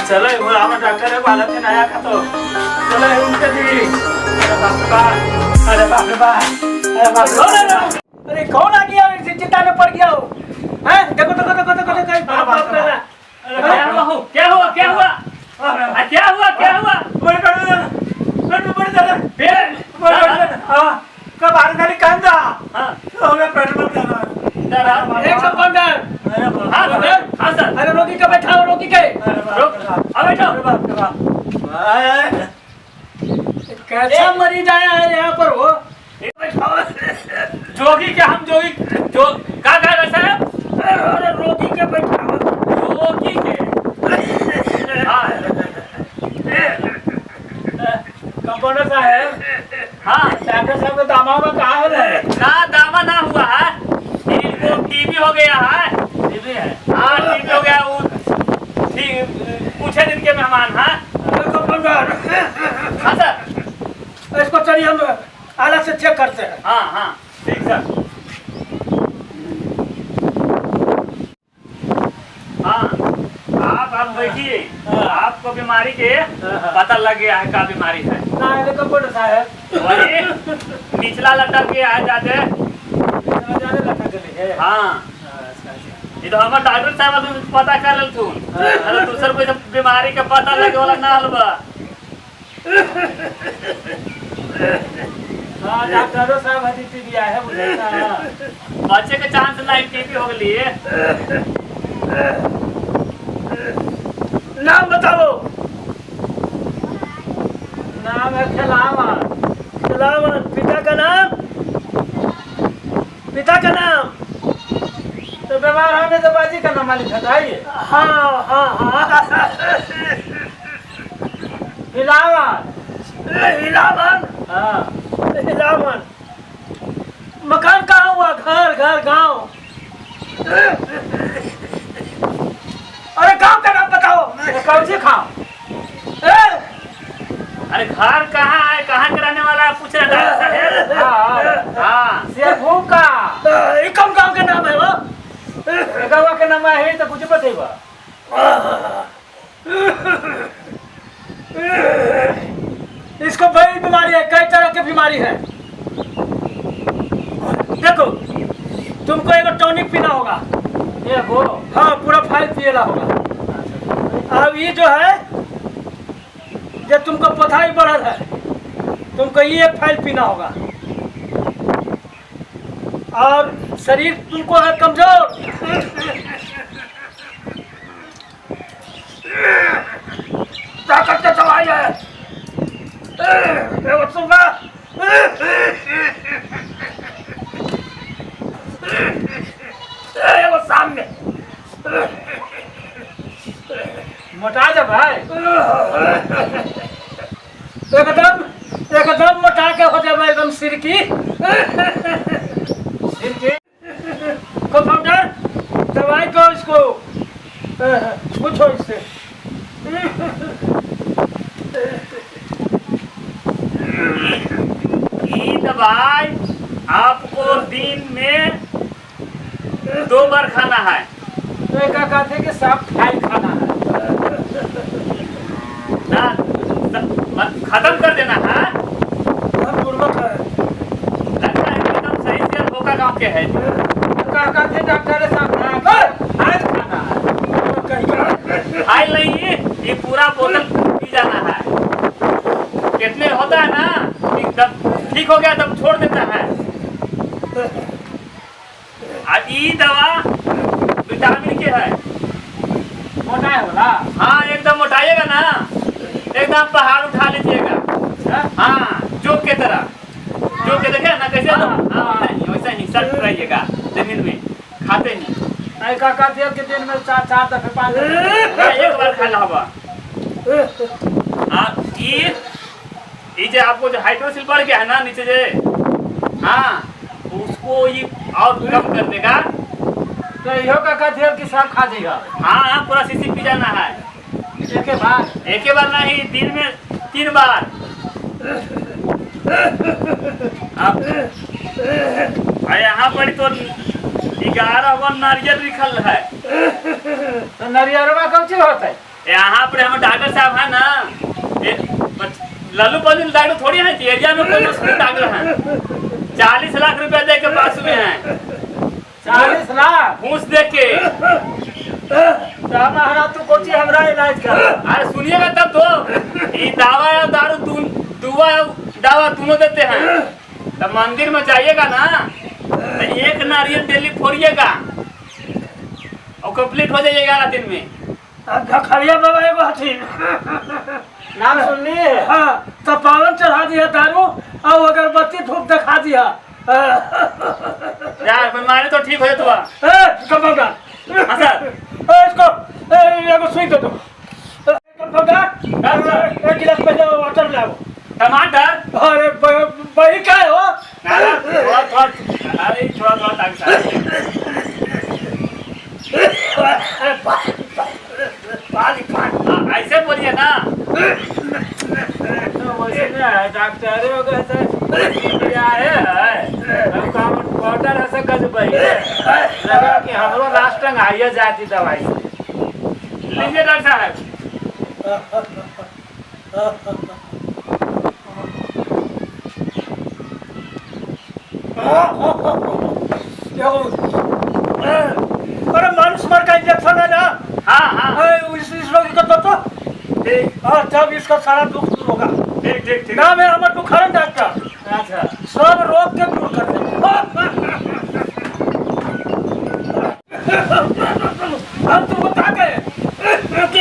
चलो वो हमारा डॉक्टर है बालक के नया का तो चलो उनके भी। अरे बाप रे बाप, अरे बाप रे बाप, अरे बाप रे बाप। अरे कौन आ गया चिंता में पड़ गया हो हैं? देखो देखो देखो देखो देखो बाप रे बाप। क्या हुआ क्या हुआ क्या हुआ क्या हुआ क्या हुआ? बड़े हां कब आ रही कांदा हां हो गया पेट्रोल जाना एक कंपाउंडर। हाँ सर। अरे रोगी का बैठा हो रोगी के बैठो। कैसा मरीज आया है यहाँ पर वो? जोगी क्या हम जोगी जो का साहब? अरे रोगी के बैठा हो जोगी के कंपाउंडर साहब। हाँ डॉक्टर साहब का दामा में कहा है ना दामा ना हुआ है, इनको टीबी हो गया है। टीबी है? हाँ टीबी हो गया। वो कुछ दिन के मेहमान हैं। कंपाउंडर हाँ सर। इसको चलिए हम आला से चेक करते हैं। हाँ हाँ ठीक सर। हाँ आप बैठिए। आपको बीमारी के पता लग गया है, क्या बीमारी है? ना कंपाउंडर साहब वही निचला लटक के आ जाते। जाने लगा के लिए। हाँ ये तो हमारे डॉक्टर साहब अभी पता कर रहे थे। अरे दूसर कोई बीमारी का पता लगे वाला ना हलवा। हाँ डॉक्टरों साहब हदी टीबी आया है मुझे। बच्चे के चांस नहीं टीबी हो गई है। नाम बताओ। नाम है खिलावन। खिलावन। पिता का नाम? पिता का नाम तो बीमार होने से बाजी का नाम लिखा था ये। हाँ हाँ हाँ हिलावन। हिलावन। हाँ हिलावन। मकान कहाँ हुआ? घर घर गांव? अरे गांव का नाम बताओ। कौन सी खाओ? अरे घर कहाँ है, कहाँ के रहने वाला है पूछ रहे डॉक्टर साहब। हाँ शेरभू का। ये कौन गांव का नाम है वो? गांव का नाम है तो कुछ बताइए। इसको बड़ी बीमारी है, कई तरह की बीमारी है। देखो तुमको एक टॉनिक पीना होगा। ये वो? हाँ पूरा फाइल पिएला होगा। अब ये जो है जब तुमको पथारी बढ़ल है तुमको ये एक फाइल पीना होगा। और शरीर तुमको है कमजोर, ताकत का दवाई है। सुनना सामने मोटा जा भाई। एकदम एकदम मोटा के हो जाए एकदम सिरकी। सिरकी कंपाउंडर दवाई को इसको पूछो इससे। ये दवाई आपको दिन में 2 बार खाना है। तो एक कहते कि सब फाइल खाना है ना, खत्म कर देना है। पूर्वक है। लगता है एकदम सही से भोका गांव के है। कहते डॉक्टर साहब फाइल खाना है। फाइल नहीं है, ये पूरा बोतल पी जाना है। कितने होता है ना एकदम ठीक हो गया तब छोड़ देता है। और ये दवा विटामिन के है। मोटा है बोला? हाँ एकदम मोटाइएगा ना, एकदम पहाड़ उठा लीजिएगा। हाँ जोक के तरह, जोक के देखे ना कैसे? हाँ वैसा ही सट रहिएगा जमीन में, खाते नहीं। कहते कि दिन में 4 दफे 5 एक बार खाना होगा। ये जो आपको जो हाइड्रोसिल बढ़ गया है ना नीचे जे, हाँ उसको ये और कम कर देगा। तो यो का कहते कि सब खा देगा। हाँ पूरा शीशी पी जाना है। एक बार नहीं, दिन में 3 बार। अब यहाँ पर तो 11 गो नारियल लिखल है। तो नारियलवा कौन चीज होता है? यहाँ पर हम डॉक्टर साहब है ना, लल्लू पंडित डॉक्टर थोड़ी है, एरिया में कोई मशहूर डॉक्टर है। 40 लाख रुपया दे के पास में है। 40 लाख घूस देख के। हमारा तो कोची हमरा इलाज कर। अरे सुनिएगा तब तो, ये दावा या दारू दुआ या दावा दोनों देते हैं। तो मंदिर में जाइएगा ना, तो एक नारियल डेली फोड़िएगा और कंप्लीट हो जाइएगा 11 दिन में। खड़िया बाबा एगो हथिन नाम सुननी है। हाँ, तो पावन चढ़ा दिया दारू और अगरबत्ती धूप दिखा दिया। यार बीमारी तो ठीक हो जाता। हाँ सर, इसको एगो सुई दे दो। एक गिलास पहले वाटर लाओ। टमाटर अरे बही क्या है वो? थोड़ा ऐसे बोलिए ना। डॉक्टर लगा कि हमरो राष्ट्रंग आइए जाती दवाई। लीजिए डॉक्टर साहब। अरे मानुष मर का इंजेक्शन है ना? हाँ हाँ इस रोगी को तो ठीक। और जब इसका सारा दुख दूर होगा। ठीक ठीक ठीक। नाम है अमर बुखारन डॉक्टर। अच्छा सब रोग के दूर कर दे। हम तुमको कहा गए कि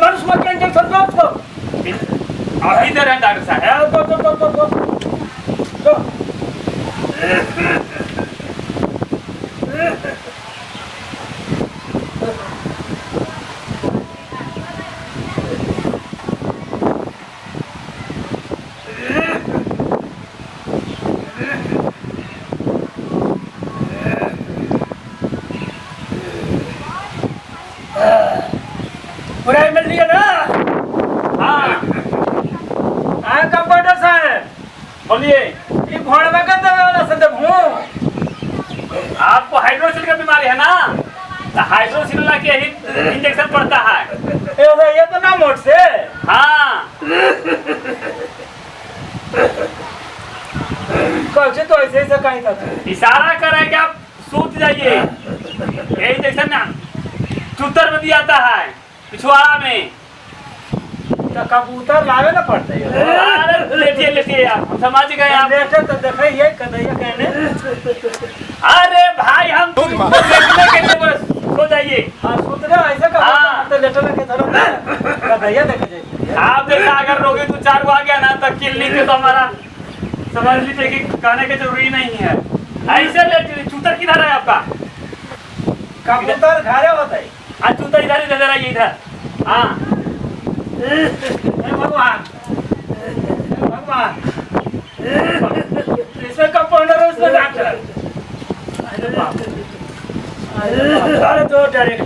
मानुष मर का इंजेक्शन दो उसको। अभी दे रहे हैं डॉक्टर साहब। दो। बुराई मिल रही है ना? हाँ कंपाउंडर साहब बोलिए। ये घोड़वा का दवा वाला संदर्भ हूँ। आपको हाइड्रोसिल का बीमारी है ना, तो हाइड्रोसिल के ही इंजेक्शन पड़ता है। ये तो ना मोट से। हाँ कैसे तो ऐसे ही कहीं था। इशारा करेंगे आप सूत जाइए। ये इंजेक्शन ना चूतर में दिया जाता है, पिछवाड़ा में। तो कबूतर लावे ना पड़ते है। अरे लेटिए लेटिए आप, हम समझ गए आप। लेटे तो देखे ये कदैया कहने। अरे भाई हम देखने के लिए बस सो जाइए। हाँ सुतरे ऐसे का हाँ। तो लेटे लगे धरो कदैया देखे जाए। आप जैसा अगर रोगी तो 4 को आ गया ना, तो क्लिनिक के तो हमारा समझ लीजिए कि कहने की जरूरी नहीं है। ऐसे लेटिए। चूतर किधर है आपका? कबूतर घरे होता है। आज चूतर इधर ही नजर आइए इधर। हाँ भगवान भगवान इसमें कंपाउंडर है, उसमें डॉक्टर। अरे बाप अरे दो डायरेक्ट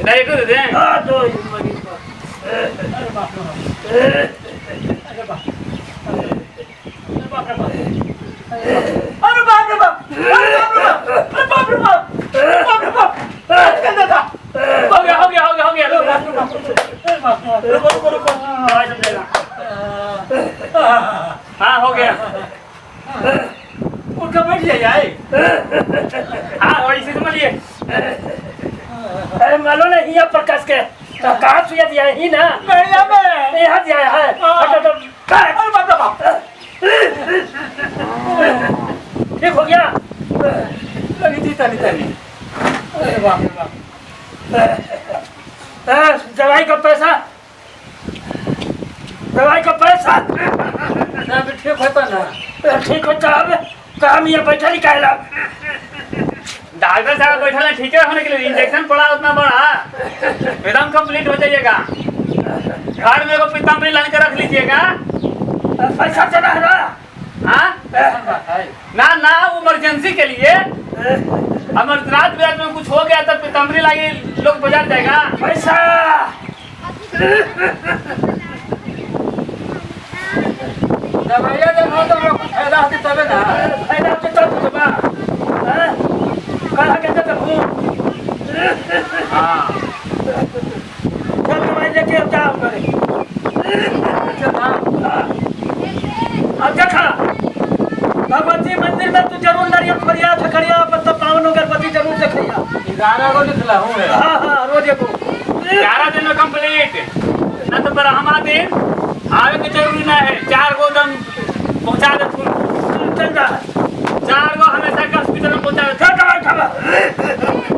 डायरेक्ट दे दें। हाँ दो मरीज को। अरे बाप रे बाप। अरे बाप रे बाप। अरे बाप रे बाप। अरे बाप रे बाप। अरे बाप रे बाप। अरे बाप रे बाप। कहता था हो गया हो गया हो गया हो गया। रुको रुको रुको। दवाई सब देगा। हाँ हो गया। उनका बैठ जाए। हाँ वैसे समझिए। अरे मालूम नहीं यहाँ पर कस के तो कहाँ सुइया दिया है ही ना? बढ़िया में यहाँ दिया है। अरे बाप रे बाप। ठीक हो गया? लगी थी तनी तनी। अरे बाप रे बाप। दवाई का पैसा सब ठीक होता ना। ठीक होता अब काम यहाँ बैठा निकाला। डॉक्टर साहब बैठा है ठीक है होने के लिए। इंजेक्शन पड़ा उतना बड़ा, एकदम कंप्लीट हो जाइएगा। घर में एगो पीताम्बरी लान के रख लीजिएगा। पैसा चला है ना? हाँ ना ना वो इमरजेंसी के लिए। अगर रात बिरात में कुछ हो गया तो पीताम्बरी लागे लोग बाजार जाएगा। पैसा दवाइयाँ देखो तो लोग फायदा होती तबे ना। फायदा होते तब तो बा। कहाँ कहते थे हूँ? हाँ 11 को निकला हूँ है। हाँ हाँ रोज एको 11 दिन में कंप्लीट ना तो ब्रह्मा दिन आवे के जरूरी ना है 4 गो दम पहुंचा दे फूल चल जा 4 गो हमेशा के हॉस्पिटल में पहुंचा दे चल दवाई खावा